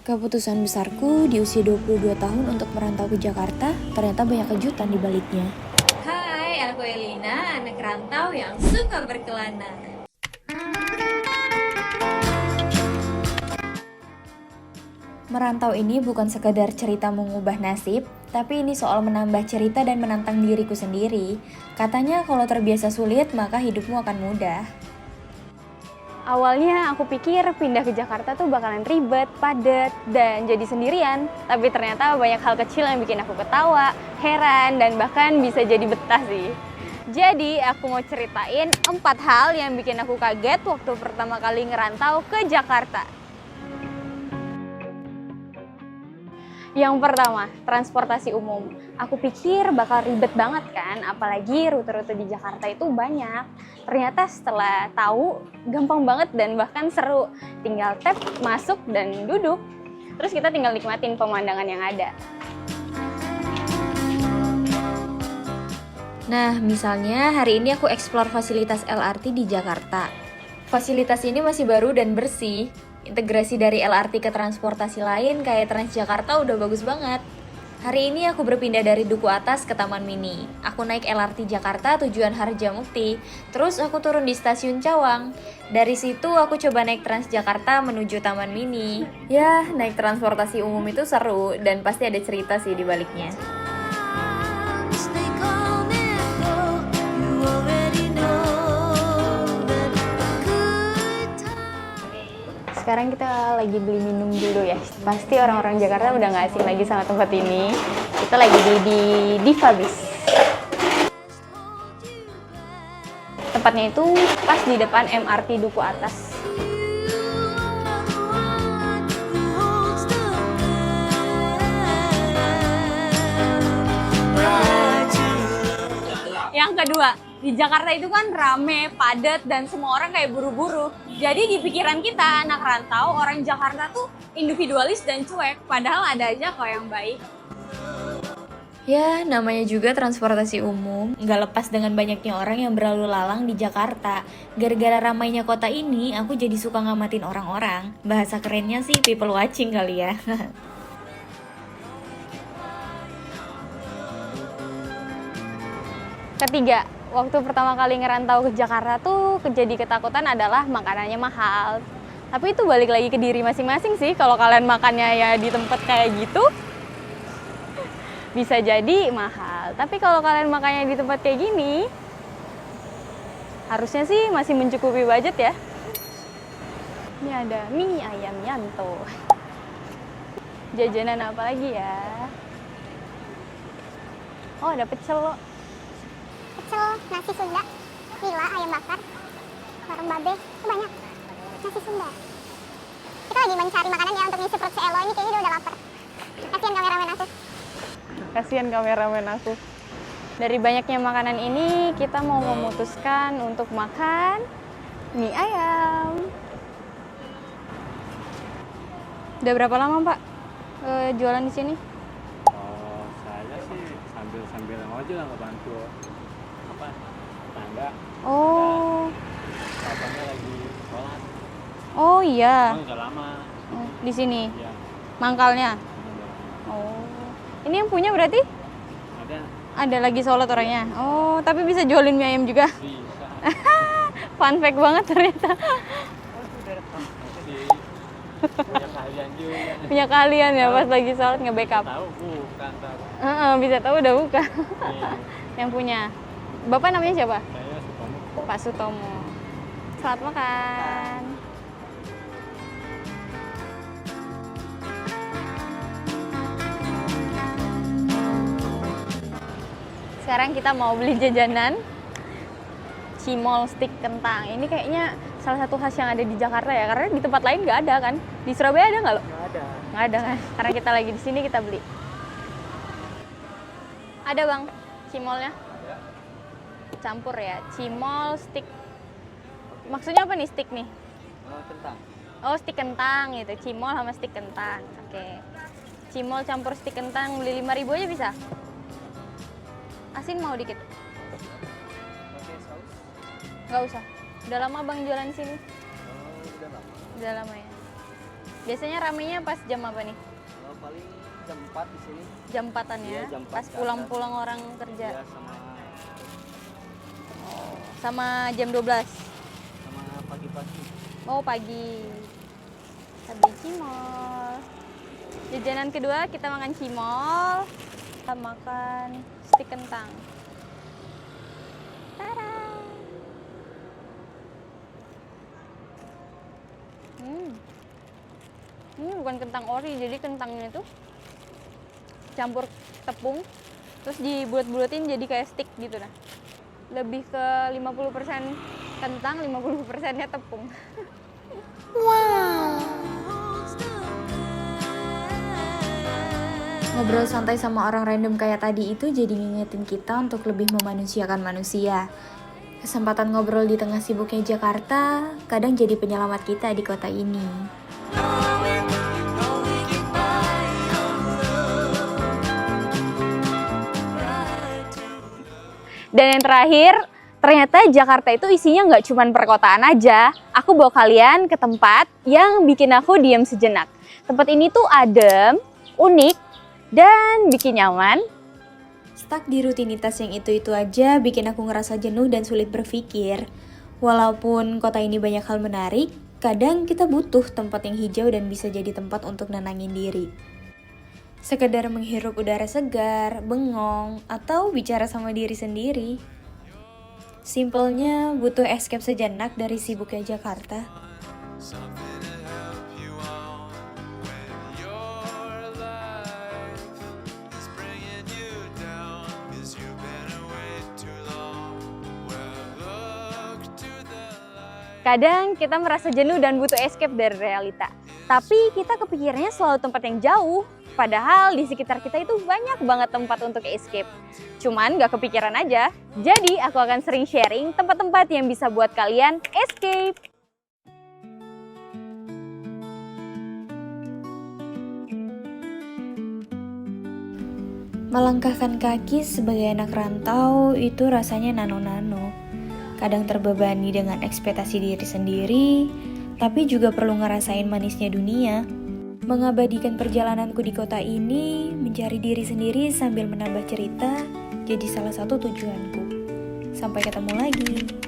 Keputusan besarku di usia 22 tahun untuk merantau ke Jakarta ternyata banyak kejutan di baliknya. Hai, aku Elina, anak rantau yang suka berkelana. Merantau ini bukan sekadar cerita mengubah nasib, tapi ini soal menambah cerita dan menantang diriku sendiri. Katanya kalau terbiasa sulit, maka hidupmu akan mudah. Awalnya aku pikir pindah ke Jakarta tuh bakalan ribet, padat, dan jadi sendirian. Tapi ternyata banyak hal kecil yang bikin aku ketawa, heran, dan bahkan bisa jadi betah sih. Jadi aku mau ceritain 4 hal yang bikin aku kaget waktu pertama kali ngerantau ke Jakarta. Yang pertama, transportasi umum. Aku pikir bakal ribet banget kan, apalagi rute-rute di Jakarta itu banyak. Ternyata setelah tahu, gampang banget dan bahkan seru. Tinggal tap, masuk, dan duduk. Terus kita tinggal nikmatin pemandangan yang ada. Nah, misalnya hari ini aku eksplor fasilitas LRT di Jakarta. Fasilitas ini masih baru dan bersih. Integrasi dari LRT ke transportasi lain kayak Transjakarta udah bagus banget. Hari ini aku berpindah dari Duku Atas ke Taman Mini. Aku naik LRT Jakarta tujuan Harjamukti. Terus aku turun di Stasiun Cawang. Dari situ aku coba naik Transjakarta menuju Taman Mini. Ya, naik transportasi umum itu seru dan pasti ada cerita sih di baliknya. Sekarang kita lagi beli minum dulu ya. Pasti orang-orang Jakarta udah nggak asing lagi sama tempat ini. Kita lagi di Divabis. Tempatnya itu pas di depan MRT Duku Atas. Yang kedua, di Jakarta itu kan rame, padat, dan semua orang kayak buru-buru. Jadi di pikiran kita, anak rantau, orang Jakarta tuh individualis dan cuek. Padahal ada aja kok yang baik. Ya, namanya juga transportasi umum. Nggak lepas dengan banyaknya orang yang berlalu lalang di Jakarta. Gara-gara ramainya kota ini, aku jadi suka ngamatin orang-orang. Bahasa kerennya sih people watching kali ya. Ketiga, waktu pertama kali ngerantau ke Jakarta tuh jadi ketakutan adalah makanannya mahal. Tapi itu balik lagi ke diri masing-masing sih. Kalau kalian makannya ya di tempat kayak gitu, bisa jadi mahal. Tapi kalau kalian makannya di tempat kayak gini, harusnya sih masih mencukupi budget ya. Ini ada mie ayam Yanto. Jajanan apa lagi ya? Oh, ada pecel loh. Pecel, nasi Sunda, nila, ayam bakar, warung babe, itu banyak. Nasi Sunda. Kita lagi mencari makanan ya untuk ngisi perut si Elo ini, kayaknya dia udah lapar. Kasian kameramen aku. Kasihan kameramen aku. Dari banyaknya makanan ini, kita mau memutuskan untuk makan mie ayam. Udah berapa lama, Pak, jualan di sini? Oh, saya sih sambil ngojek lah, ngebantu apa tetangga. Oh, Bapaknya lagi sholat. oh iya. Oh, udah lama. Oh, di sini Ya, mangkalnya. udah. Oh, ini yang punya berarti? Ada Ada lagi sholat orangnya. Oh, tapi bisa jualin mie ayam juga. bisa. Fun fact banget ternyata. Jadi punya keahlian juga. Punya kalian ya pas lagi sholat nge-backup. Tahu bukan tahu. Bisa tahu udah buka. Iya. Yang punya. Bapak namanya siapa? Saya Sutomo. Pak Sutomo. Selamat makan. Sekarang kita mau beli jajanan cimol stick kentang. Ini kayaknya salah satu khas yang ada di Jakarta ya, karena di tempat lain nggak ada kan? Di Surabaya ada nggak lo? Nggak ada. Nggak ada kan? Karena kita lagi di sini kita beli. Ada bang, cimolnya? Campur ya, cimol stick. Maksudnya apa nih stick nih? Oh, kentang. Oh, stick kentang gitu, cimol sama stick kentang. Oke. Cimol campur stick kentang beli 5.000 aja bisa? Asin mau dikit? Pakai saus? Nggak usah. Udah lama bang jualan sini? Oh, udah lama. Udah lama ya. Biasanya ramenya pas jam apa nih? Paling jam 4 di sini. Jam 4-an ya? Iya, jam 4 Pas ke pulang-pulang orang kerja. Ya, sama Sama jam 12? sama pagi-pagi. Oh, pagi. Habis cimol. Jajanan kedua kita makan cimol. Kita makan stik kentang. Tada! Ini bukan kentang ori, jadi kentangnya tuh campur tepung, terus dibulet-buletin jadi kayak stick gitu nah. Lebih ke 50% kentang, 50%-nya tepung. Ngobrol santai sama orang random kayak tadi itu jadi ngingetin kita untuk lebih memanusiakan manusia. Kesempatan ngobrol di tengah sibuknya Jakarta kadang jadi penyelamat kita di kota ini. Dan yang terakhir, ternyata Jakarta itu isinya nggak cuma perkotaan aja. Aku bawa kalian ke tempat yang bikin aku diam sejenak. Tempat ini tuh adem, unik, dan bikin nyaman. Stuck di rutinitas yang itu-itu aja bikin aku ngerasa jenuh dan sulit berpikir. Walaupun kota ini banyak hal menarik, kadang kita butuh tempat yang hijau dan bisa jadi tempat untuk nenangin diri. Sekedar menghirup udara segar, bengong, atau bicara sama diri sendiri. Simpelnya butuh escape sejenak dari sibuknya Jakarta. Kadang kita merasa jenuh dan butuh escape dari realita. Tapi kita kepikirannya selalu tempat yang jauh. Padahal di sekitar kita itu banyak banget tempat untuk escape. Cuman gak kepikiran aja. Jadi aku akan sering sharing tempat-tempat yang bisa buat kalian escape. Melangkahkan kaki sebagai anak rantau itu rasanya nano-nano. Kadang terbebani dengan ekspektasi diri sendiri, tapi juga perlu ngerasain manisnya dunia. Mengabadikan perjalananku di kota ini, mencari diri sendiri sambil menambah cerita, jadi salah satu tujuanku. Sampai ketemu lagi.